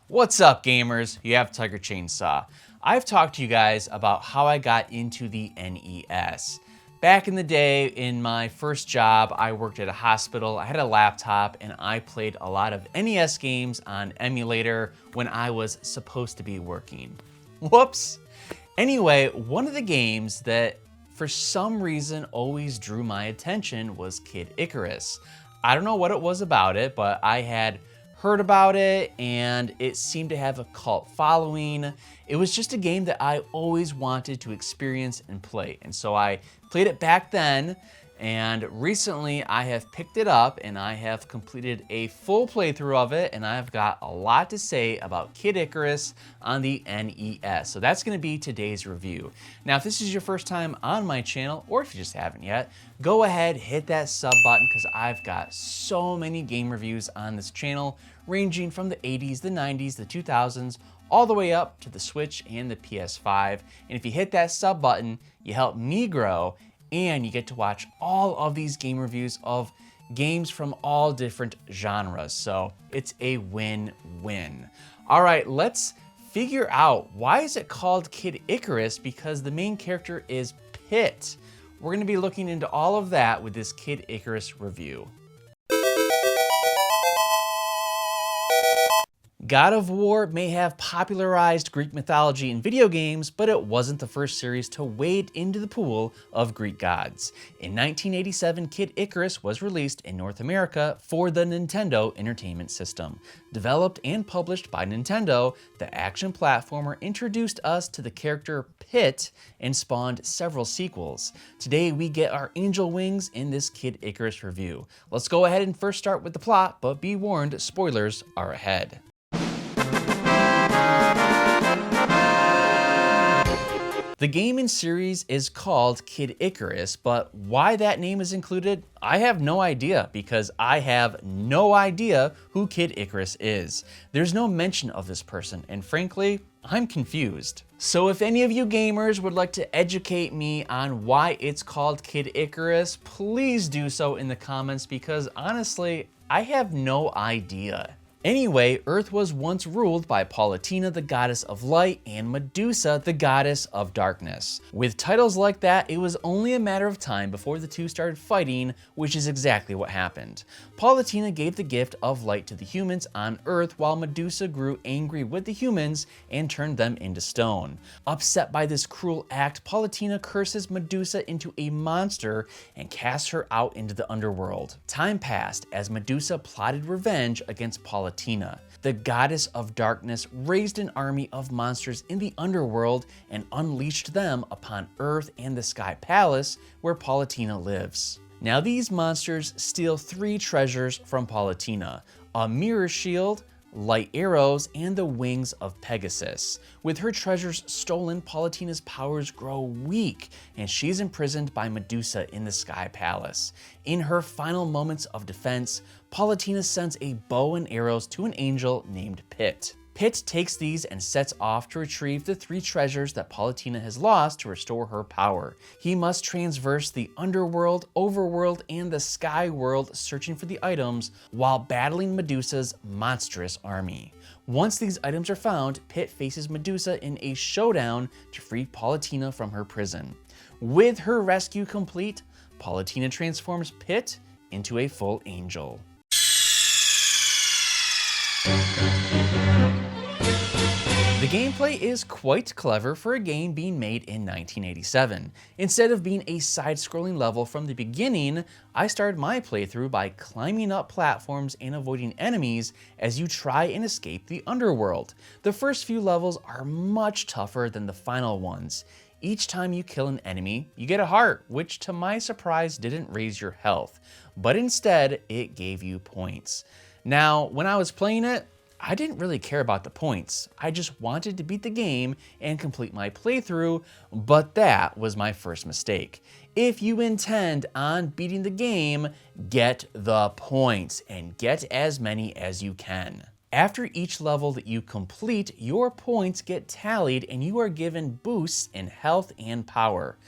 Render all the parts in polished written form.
What's up, gamers? You have TigerChainsaw. I've talked to you guys about how I got into the NES. Back in the day, in my first job, I worked at a hospital. I had a laptop and I played a lot of NES games on emulator when I was supposed to be working. Whoops. Anyway, one of the games that for some reason always drew my attention was Kid Icarus. I don't know what it was about it, but I had heard about it and it seemed to have a cult following. It was just a game that I always wanted to experience and play. And so I played it back then, and recently I have picked it up and I have completed a full playthrough of it, and I've got a lot to say about Kid Icarus on the NES. So that's gonna be today's review. Now, if this is your first time on my channel, or if you just haven't yet, go ahead, hit that sub button, because I've got so many game reviews on this channel, ranging from the 80s, the 90s, the 2000s, all the way up to the Switch and the PS5. And if you hit that sub button, you help me grow, and you get to watch all of these game reviews of games from all different genres. So it's a win-win. All right, let's figure out, why is it called Kid Icarus? Because the main character is Pit. We're gonna be looking into all of that with this Kid Icarus review. God of War may have popularized Greek mythology in video games, but it wasn't the first series to wade into the pool of Greek gods. In 1987, Kid Icarus was released in North America for the Nintendo Entertainment System. Developed and published by Nintendo, the action platformer introduced us to the character Pit and spawned several sequels. Today we get our angel wings in this Kid Icarus review. Let's go ahead and first start with the plot, but be warned, spoilers are ahead. The game and series is called Kid Icarus, but why that name is included, I have no idea, because I have no idea who Kid Icarus is. There's no mention of this person, and frankly, I'm confused. So if any of you gamers would like to educate me on why it's called Kid Icarus, please do so in the comments, because honestly, I have no idea. Anyway, Earth was once ruled by Palutena, the goddess of light, and Medusa, the goddess of darkness. With titles like that, it was only a matter of time before the two started fighting, which is exactly what happened. Palutena gave the gift of light to the humans on Earth, while Medusa grew angry with the humans and turned them into stone. Upset by this cruel act, Palutena curses Medusa into a monster and casts her out into the underworld. Time passed as Medusa plotted revenge against Palutena. The goddess of darkness raised an army of monsters in the underworld and unleashed them upon Earth and the Sky Palace, where Palutena lives. Now these monsters steal 3 treasures from Palutena: a mirror shield, light arrows, and the wings of Pegasus. With her treasures stolen, Palutena's powers grow weak, and she's imprisoned by Medusa in the Sky Palace. In her final moments of defense, Palutena sends a bow and arrows to an angel named Pit. Pit takes these and sets off to retrieve the 3 treasures that Palutena has lost to restore her power. He must transverse the underworld, overworld, and the sky world searching for the items while battling Medusa's monstrous army. Once these items are found, Pit faces Medusa in a showdown to free Palutena from her prison. With her rescue complete, Palutena transforms Pit into a full angel. The gameplay is quite clever for a game being made in 1987. Instead of being a side-scrolling level from the beginning, I started my playthrough by climbing up platforms and avoiding enemies as you try and escape the underworld. The first few levels are much tougher than the final ones. Each time you kill an enemy, you get a heart, which to my surprise didn't raise your health, but instead it gave you points. Now, when I was playing it, I didn't really care about the points. I just wanted to beat the game and complete my playthrough, but that was my first mistake. If you intend on beating the game, get the points and get as many as you can. After each level that you complete, your points get tallied and you are given boosts in health and power.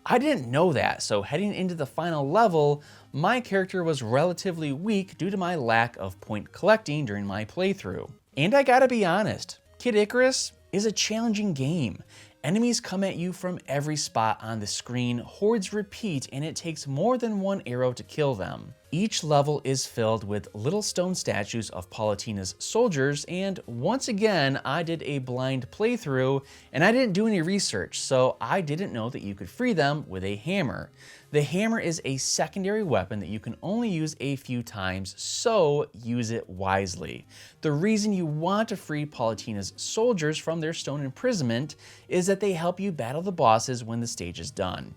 I didn't know that, so heading into the final level, my character was relatively weak due to my lack of point collecting during my playthrough. And I gotta be honest, Kid Icarus is a challenging game. Enemies come at you from every spot on the screen, hordes repeat, and it takes more than one arrow to kill them. Each level is filled with little stone statues of Palutena's soldiers, and once again, I did a blind playthrough, and I didn't do any research, so I didn't know that you could free them with a hammer. The hammer is a secondary weapon that you can only use a few times, so use it wisely. The reason you want to free Palutena's soldiers from their stone imprisonment is that they help you battle the bosses when the stage is done.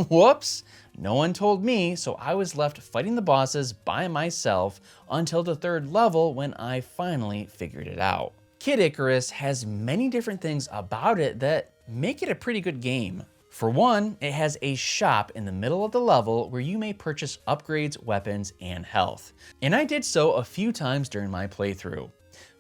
Whoops! No one told me, so I was left fighting the bosses by myself until the third level when I finally figured it out. Kid Icarus has many different things about it that make it a pretty good game. For one, it has a shop in the middle of the level where you may purchase upgrades, weapons, and health. And I did so a few times during my playthrough.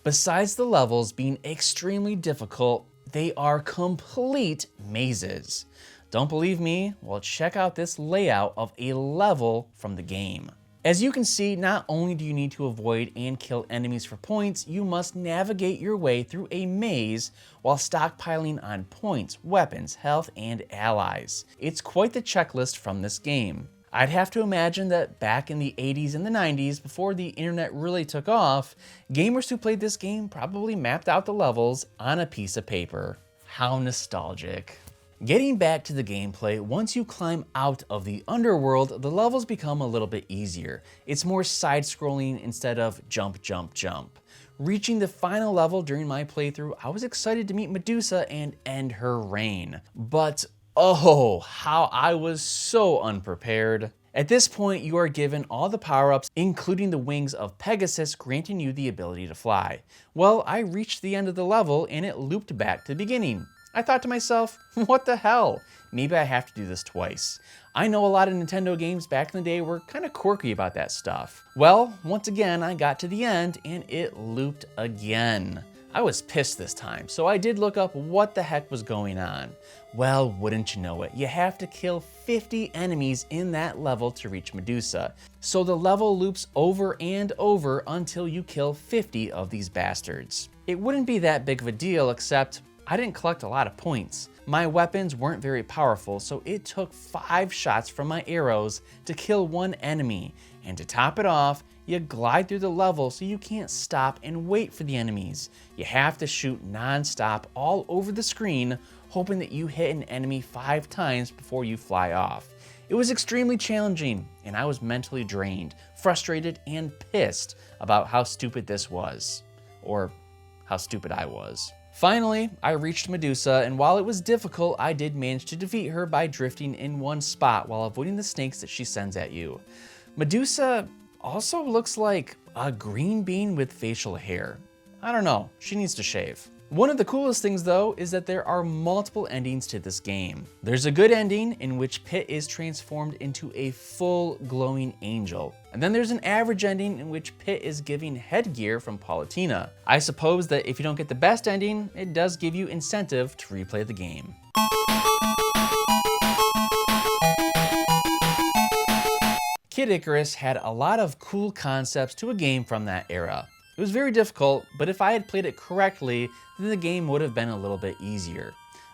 Besides the levels being extremely difficult, they are complete mazes. Don't believe me? Well, check out this layout of a level from the game. As you can see, not only do you need to avoid and kill enemies for points, you must navigate your way through a maze while stockpiling on points, weapons, health, and allies. It's quite the checklist from this game. I'd have to imagine that back in the 80s and the 90s, before the internet really took off, gamers who played this game probably mapped out the levels on a piece of paper. How nostalgic. Getting back to the gameplay, once you climb out of the underworld, the levels become a little bit easier. It's more side-scrolling instead of jump, jump, jump. Reaching the final level during my playthrough, I was excited to meet Medusa and end her reign. But oh, how I was so unprepared. At this point, you are given all the power-ups, including the wings of Pegasus, granting you the ability to fly. Well, I reached the end of the level and it looped back to the beginning. I thought to myself, what the hell? Maybe I have to do this twice. I know a lot of Nintendo games back in the day were kind of quirky about that stuff. Well, once again, I got to the end and it looped again. I was pissed this time, so I did look up what the heck was going on. Well, wouldn't you know it, you have to kill 50 enemies in that level to reach Medusa. So the level loops over and over until you kill 50 of these bastards. It wouldn't be that big of a deal, except I didn't collect a lot of points. My weapons weren't very powerful, so it took 5 shots from my arrows to kill one enemy. And to top it off, you glide through the level so you can't stop and wait for the enemies. You have to shoot non-stop all over the screen, hoping that you hit an enemy 5 times before you fly off. It was extremely challenging, and I was mentally drained, frustrated, and pissed about how stupid this was. Or how stupid I was. Finally, I reached Medusa, and while it was difficult, I did manage to defeat her by drifting in one spot while avoiding the snakes that she sends at you. Medusa also looks like a green bean with facial hair. I don't know, she needs to shave. One of the coolest things though is that there are multiple endings to this game. There's a good ending in which Pit is transformed into a full glowing angel. And then there's an average ending in which Pit is giving headgear from Palutena. I suppose that if you don't get the best ending, it does give you incentive to replay the game. Kid Icarus had a lot of cool concepts to a game from that era. It was very difficult, but if I had played it correctly, then the game would have been a little bit easier.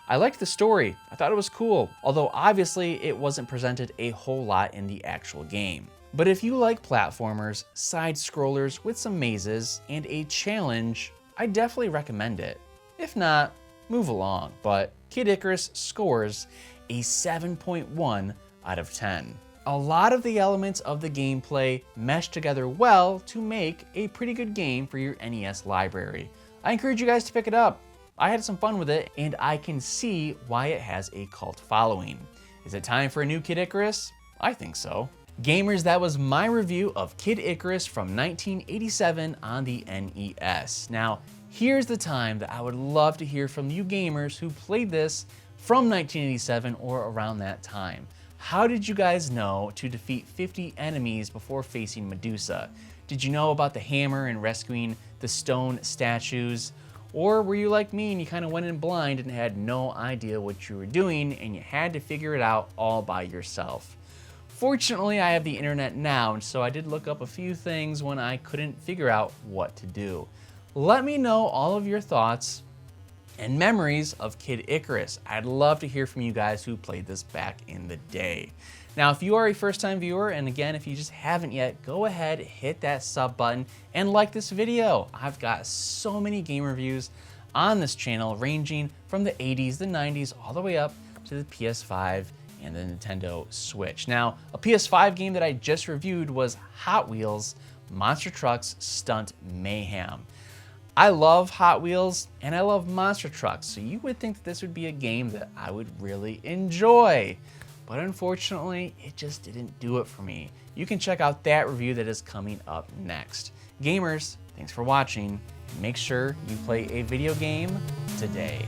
I liked the story, I thought it was cool, although obviously it wasn't presented a whole lot in the actual game. But if you like platformers, side-scrollers with some mazes, and a challenge, I definitely recommend it. If not, move along, but Kid Icarus scores a 7.1 out of 10. A lot of the elements of the gameplay mesh together well to make a pretty good game for your NES library. I encourage you guys to pick it up. I had some fun with it, and I can see why it has a cult following. Is it time for a new Kid Icarus? I think so. Gamers, that was my review of Kid Icarus from 1987 on the NES. Now, here's the time that I would love to hear from you gamers who played this from 1987 or around that time. How did you guys know to defeat 50 enemies before facing Medusa? Did you know about the hammer and rescuing the stone statues? Or were you like me and you kind of went in blind and had no idea what you were doing and you had to figure it out all by yourself? Fortunately, I have the internet now, and so I did look up a few things when I couldn't figure out what to do. Let me know all of your thoughts and memories of Kid Icarus. I'd love to hear from you guys who played this back in the day. Now, if you are a first-time viewer, and again, if you just haven't yet, go ahead, hit that sub button, and like this video. I've got so many game reviews on this channel, ranging from the 80s, the 90s, all the way up to the PS5 and the Nintendo Switch. Now, a PS5 game that I just reviewed was Hot Wheels Monster Trucks Stunt Mayhem. I love Hot Wheels and I love monster trucks, so you would think that this would be a game that I would really enjoy. But unfortunately, it just didn't do it for me. You can check out that review that is coming up next. Gamers, thanks for watching, and make sure you play a video game today.